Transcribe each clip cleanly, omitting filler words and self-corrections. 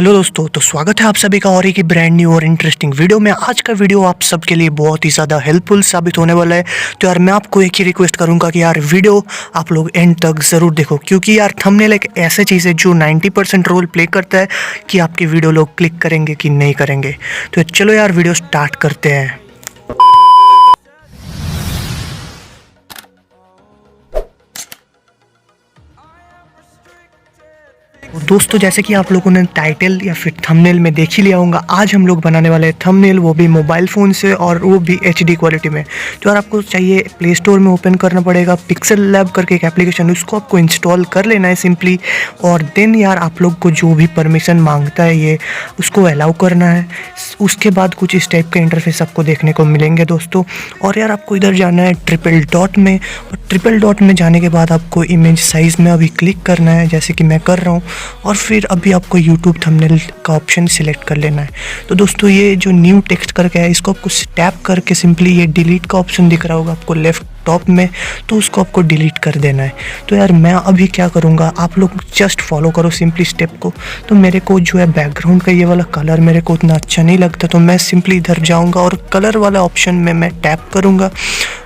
Hello दोस्तों, तो स्वागत है आप सभी का और एक ब्रांड न्यू और इंटरेस्टिंग वीडियो में। आज का वीडियो आप सबके लिए बहुत ही ज़्यादा हेल्पफुल साबित होने वाला है। तो यार मैं आपको एक ही रिक्वेस्ट करूंगा कि यार वीडियो आप लोग एंड तक ज़रूर देखो, क्योंकि यार थंबनेल एक ऐसी चीज़ है जो 90% रोल प्ले करता है कि आपकी वीडियो लोग क्लिक करेंगे कि नहीं करेंगे। तो चलो यार वीडियो स्टार्ट करते हैं। दोस्तों, जैसे कि आप लोगों ने टाइटल या फिर थंबनेल में देख ही लिया होगा, आज हम लोग बनाने वाले हैं थंबनेल, वो भी मोबाइल फ़ोन से और वो भी HD क्वालिटी में। तो यार आपको चाहिए, प्ले स्टोर में ओपन करना पड़ेगा पिक्सल लैब करके एक एप्लीकेशन, उसको आपको इंस्टॉल कर लेना है सिंपली। और देन यार आप लोग को जो भी परमिशन मांगता है ये उसको अलाउ करना है। उसके बाद कुछ इस टाइप का इंटरफेस आपको देखने को मिलेंगे दोस्तों। और यार आपको इधर जाना है ट्रिपल डॉट में, और ट्रिपल डॉट में जाने के बाद आपको इमेज साइज़ में अभी क्लिक करना है, जैसे कि मैं कर रहा हूँ। और फिर अभी आपको YouTube थंबनेल का ऑप्शन सिलेक्ट कर लेना है। तो दोस्तों, ये जो न्यू टेक्स्ट करके है, इसको आपको टैप करके सिंपली ये डिलीट का ऑप्शन दिख रहा होगा आपको लेफ्ट टॉप में, तो उसको आपको डिलीट कर देना है। तो यार मैं अभी क्या करूँगा, आप लोग जस्ट फॉलो करो सिंपली स्टेप को। तो मेरे को जो है बैकग्राउंड का ये वाला कलर मेरे को उतना अच्छा नहीं लगता, तो मैं सिंपली इधर जाऊँगा और कलर वाला ऑप्शन में मैं टैप करूँगा।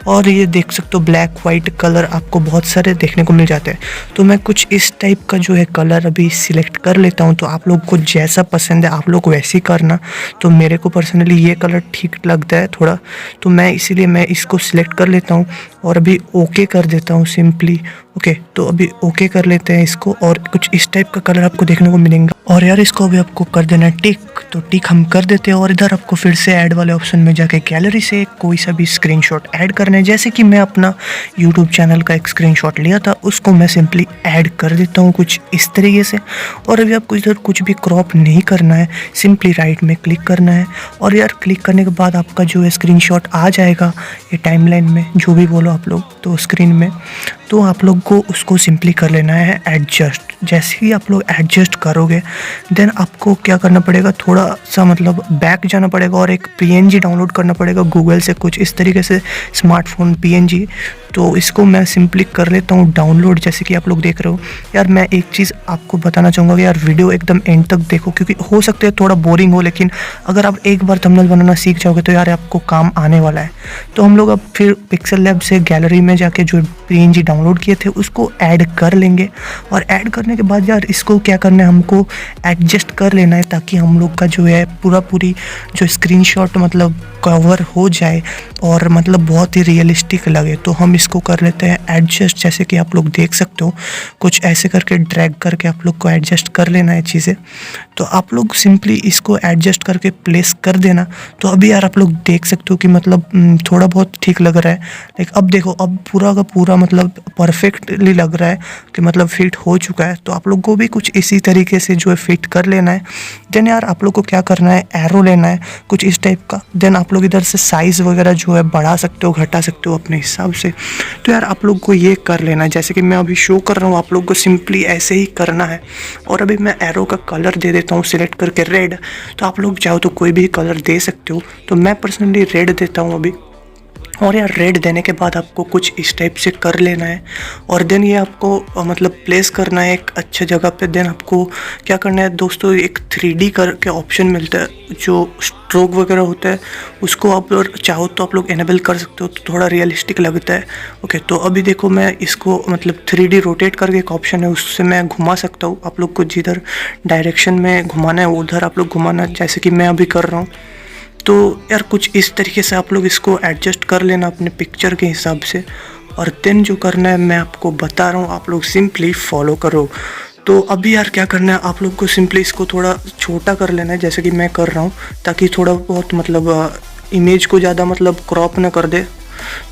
और ये देख सकते हो ब्लैक वाइट कलर आपको बहुत सारे देखने को मिल जाते हैं। तो मैं कुछ इस टाइप का जो है कलर अभी सिलेक्ट कर लेता हूँ। तो आप लोग को जैसा पसंद है आप लोग वैसे ही करना। तो मेरे को पर्सनली ये कलर ठीक लगता है थोड़ा, तो मैं इसीलिए मैं इसको सिलेक्ट कर लेता हूँ और अभी ओके कर देता हूँ सिंपली। ओके, तो अभी ओके कर लेते हैं इसको, और कुछ इस टाइप का कलर आपको देखने को मिलेगा। और यार इसको अभी आपको कर देना है टिक, तो टिक हम कर देते हैं। और इधर आपको फिर से ऐड वाले ऑप्शन में जाके गैलरी से कोई सा भी स्क्रीनशॉट ऐड करना है। जैसे कि मैं अपना YouTube चैनल का एक स्क्रीनशॉट लिया था, उसको मैं सिंपली ऐड कर देता हूँ कुछ इस तरीके से। और अभी आपको इधर कुछ भी क्रॉप नहीं करना है, सिंपली राइट में क्लिक करना है। और यार क्लिक करने के बाद आपका जो है स्क्रीनशॉट आ जाएगा ये टाइमलाइन में, जो भी बोलो आप लोग, तो स्क्रीन में। तो आप लोग को उसको सिंपली कर लेना है एडजस्ट। जैसे ही आप लोग एडजस्ट करोगे, देन आपको क्या करना पड़ेगा, थोड़ा सा मतलब बैक जाना पड़ेगा और एक PNG डाउनलोड करना पड़ेगा गूगल से, कुछ इस तरीके से स्मार्टफोन PNG। तो इसको मैं सिंपली कर लेता हूँ डाउनलोड, जैसे कि आप लोग देख रहे हो। यार मैं एक चीज़ आपको बताना चाहूँगा कि यार वीडियो एकदम एंड तक देखो, क्योंकि हो सकता है थोड़ा बोरिंग हो, लेकिन अगर आप एक बार थंबनेल बनाना सीख जाओगे तो यार आपको काम आने वाला है। तो हम लोग अब फिर पिक्सल लैब से गैलरी में जाके जो PNG डाउनलोड किए थे उसको ऐड कर लेंगे। और ऐड करने के बाद यार इसको क्या करना है, हमको एडजस्ट कर लेना है, ताकि हम लोग का जो है पूरी जो स्क्रीनशॉट मतलब कवर हो जाए और मतलब बहुत ही रियलिस्टिक लगे। तो हम इसको कर लेते हैं एडजस्ट, जैसे कि आप लोग देख सकते हो, कुछ ऐसे करके ड्रैग करके आप लोग को एडजस्ट कर लेना है चीज़ें। तो आप लोग सिंपली इसको एडजस्ट करके प्लेस कर देना। तो अभी यार आप लोग देख सकते हो कि मतलब थोड़ा बहुत ठीक लग रहा है। लाइक अब देखो, अब पूरा का पूरा मतलब परफेक्टली लग रहा है कि मतलब फिट हो चुका है। तो आप लोग को भी कुछ इसी तरीके से जो है फिट कर लेना है। देन यार आप लोग को क्या करना है, एरो लेना है कुछ इस टाइप का। देन आप लोग इधर से साइज़ वगैरह जो है बढ़ा सकते हो, घटा सकते हो अपने हिसाब से। तो यार आप लोग को ये कर लेना है, जैसे कि मैं अभी शो कर रहा हूँ, आप लोग को सिंपली ऐसे ही करना है। और अभी मैं एरो का कलर दे देता हूँ सिलेक्ट करके रेड। तो आप लोग चाहो तो कोई भी कलर दे सकते हो, तो मैं पर्सनली रेड देता हूँ अभी। और यार रेड देने के बाद आपको कुछ इस टाइप से कर लेना है। और देन ये आपको मतलब प्लेस करना है एक अच्छे जगह पे। देन आपको क्या करना है दोस्तों, एक 3D करके ऑप्शन मिलता है, जो स्ट्रोक वगैरह होता है उसको आप चाहो तो आप लोग इनेबल कर सकते हो, तो थोड़ा रियलिस्टिक लगता है। ओके, तो अभी देखो मैं इसको मतलब 3D रोटेट करके एक ऑप्शन है, उससे मैं घुमा सकता हूँ। आप लोग को जिधर डायरेक्शन में घुमाना है उधर आप लोग घुमाना, जैसे कि मैं अभी कर रहा हूँ। तो यार कुछ इस तरीके से आप लोग इसको एडजस्ट कर लेना अपने पिक्चर के हिसाब से। और देन जो करना है मैं आपको बता रहा हूँ, आप लोग सिंपली फॉलो करो। तो अभी यार क्या करना है, आप लोग को सिंपली इसको थोड़ा छोटा कर लेना है, जैसे कि मैं कर रहा हूँ, ताकि थोड़ा बहुत मतलब इमेज को ज़्यादा मतलब क्रॉप ना कर दे।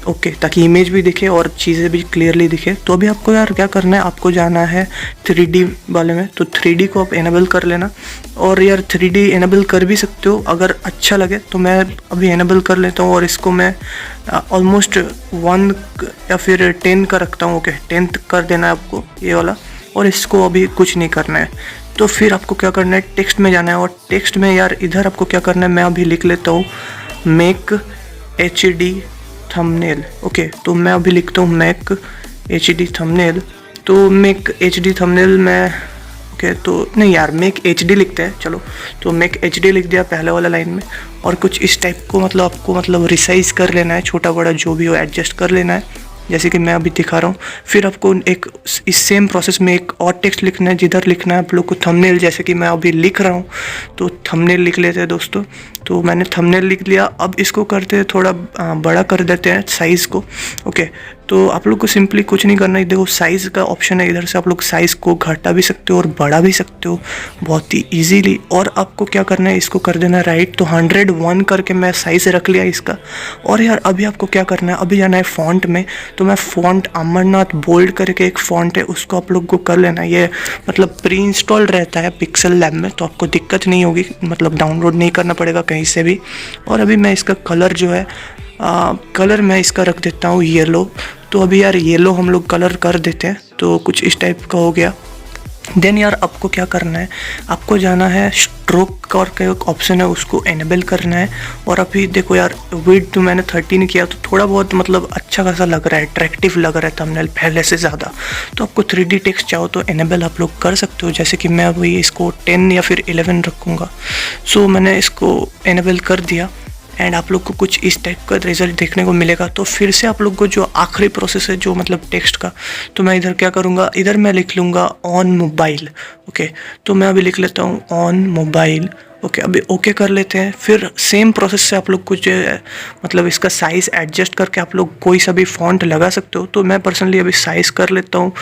ओके, ताकि इमेज भी दिखे और चीज़ें भी क्लियरली दिखे। तो अभी आपको यार क्या करना है, आपको जाना है 3D वाले में। तो 3D को आप इनेबल कर लेना। और यार 3D इनेबल कर भी सकते हो अगर अच्छा लगे, तो मैं अभी इनेबल कर लेता हूँ। और इसको मैं ऑलमोस्ट 1 या फिर 10 का रखता हूँ। ओके, 10 कर देना है आपको ये वाला। और इसको अभी कुछ नहीं करना है। तो फिर आपको क्या करना है, टेक्स्ट में जाना है। और टेक्स्ट में यार इधर आपको क्या करना है, मैं अभी लिख लेता हूँ मेक HD थंबनेल। ओके, तो मैं अभी लिखता हूँ मेक HD थंबनेल। तो मेक HD थंबनेल में ओके, तो नहीं यार मेक HD लिखते हैं, चलो तो मेक HD लिख दिया पहले वाला लाइन में। और कुछ इस टाइप को मतलब आपको मतलब रिसाइज कर लेना है, छोटा बड़ा जो भी हो एडजस्ट कर लेना है, जैसे कि मैं अभी दिखा रहा हूँ। फिर आपको एक इस सेम प्रोसेस में एक और टेक्स्ट लिखना है, जिधर लिखना है आप लोग को थंबनेल, जैसे कि मैं अभी लिख रहा हूँ। तो थंबनेल लिख लेते हैं दोस्तों। तो मैंने थंबनेल लिख लिया। अब इसको करते हैं थोड़ा बड़ा कर देते हैं साइज़ को। ओके, तो आप लोग को सिंपली कुछ नहीं करना है, देखो साइज़ का ऑप्शन है इधर से, आप लोग साइज़ को घटा भी सकते हो और बढ़ा भी सकते हो बहुत ही ईजीली। और आपको क्या करना है, इसको कर देना राइट। तो 101 करके मैं साइज़ रख लिया इसका। और यार अभी आपको क्या करना है, अभी जाना है फॉन्ट में। तो मैं फॉन्ट अमरनाथ बोल्ड करके एक फॉन्ट है, उसको आप लोग को कर लेना है। ये मतलब प्री इंस्टॉल्ड रहता है पिक्सल लैब में, तो आपको दिक्कत नहीं होगी, मतलब डाउनलोड नहीं करना पड़ेगा कहीं से भी। और अभी मैं इसका कलर जो है कलर मैं इसका रख देता हूँ येलो। तो अभी यार येलो हम लोग कलर कर देते हैं, तो कुछ इस टाइप का हो गया। देन यार आपको क्या करना है, आपको जाना है स्ट्रोक का एक ऑप्शन है, उसको एनेबल करना है। और अभी देखो यार विड्थ मैंने 13 किया, तो थोड़ा बहुत मतलब अच्छा खासा लग रहा है, अट्रैक्टिव लग रहा है थंबनेल पहले से ज़्यादा। तो आपको 3D टेक्स्ट चाहो तो एनेबल आप लोग कर सकते हो, जैसे कि मैं अभी इसको 10 या फिर 11 रखूँगा। सो मैंने इसको एनेबल कर दिया। एंड आप लोग को कुछ इस टाइप का रिजल्ट देखने को मिलेगा। तो फिर से आप लोग को जो आखिरी प्रोसेस है जो मतलब टेक्स्ट का, तो मैं इधर क्या करूँगा, इधर मैं लिख लूँगा ऑन मोबाइल। ओके, तो मैं अभी लिख लेता हूँ ऑन मोबाइल। ओके, अभी ओके कर लेते हैं। फिर सेम प्रोसेस से आप लोग कुछ मतलब इसका साइज़ एडजस्ट करके आप लोग कोई सा भी फॉन्ट लगा सकते हो। तो मैं पर्सनली अभी साइज़ कर लेता हूँ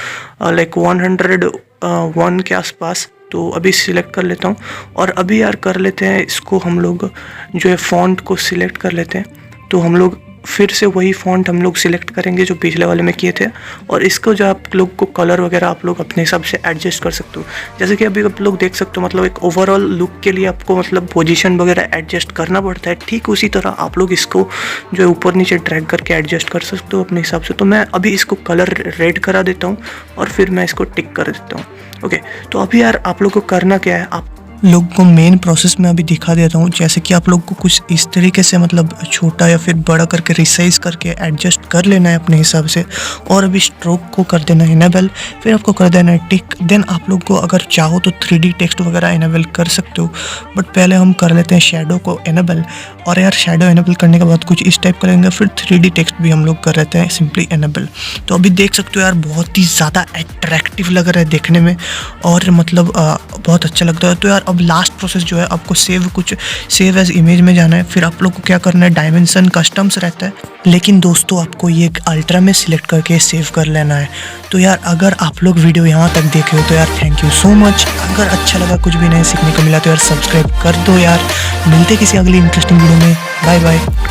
लाइक 101 के आसपास। तो अभी सिलेक्ट कर लेता हूँ। और अभी यार कर लेते हैं इसको, हम लोग जो है फ़ॉन्ट को सिलेक्ट कर लेते हैं। तो हम लोग फिर से वही फ़ॉन्ट हम लोग सिलेक्ट करेंगे जो पिछले वाले में किए थे। और इसको जो आप लोग को कलर वगैरह आप लोग अपने हिसाब से एडजस्ट कर सकते हो, जैसे कि अभी आप लोग देख सकते हो। मतलब एक ओवरऑल लुक के लिए आपको मतलब पोजीशन वगैरह एडजस्ट करना पड़ता है, ठीक उसी तरह आप लोग इसको जो है ऊपर नीचे ड्रैग करके एडजस्ट कर सकते हो अपने हिसाब से। तो मैं अभी इसको कलर रेड करा देता हूँ और फिर मैं इसको टिक कर देता हूँ। ओके, तो अभी यार आप लोग को करना क्या है, आप लोग को मेन प्रोसेस में अभी दिखा देता हूँ। जैसे कि आप लोग को कुछ इस तरीके से मतलब छोटा या फिर बड़ा करके रिसाइज करके एडजस्ट कर लेना है अपने हिसाब से। और अभी स्ट्रोक को कर देना है इनेबल, फिर आपको कर देना है टिक। देन आप लोग को अगर चाहो तो 3D टेक्स्ट वगैरह इनेबल कर सकते हो, बट पहले हम कर लेते हैं शेडो को इनेबल। और यार शेडो इनेबल करने के बाद कुछ इस टाइप करेंगे, फिर 3D टेक्स्ट भी हम लोग कर लेते हैं सिंपली इनेबल। तो अभी देख सकते हो यार बहुत ही ज़्यादा अट्रैक्टिव लग रहा है देखने में, और मतलब बहुत अच्छा लगता है। तो यार अब लास्ट प्रोसेस जो है, आपको सेव एज इमेज में जाना है। फिर आप लोग को क्या करना है, डायमेंशन कस्टम्स रहता है, लेकिन दोस्तों आपको ये अल्ट्रा में सिलेक्ट करके सेव कर लेना है। तो यार अगर आप लोग वीडियो यहाँ तक देखे हो तो यार थैंक यू सो मच। अगर अच्छा लगा, कुछ भी नया सीखने को मिला तो यार सब्सक्राइब कर दो यार। मिलते किसी अगली इंटरेस्टिंग वीडियो में, बाय बाय।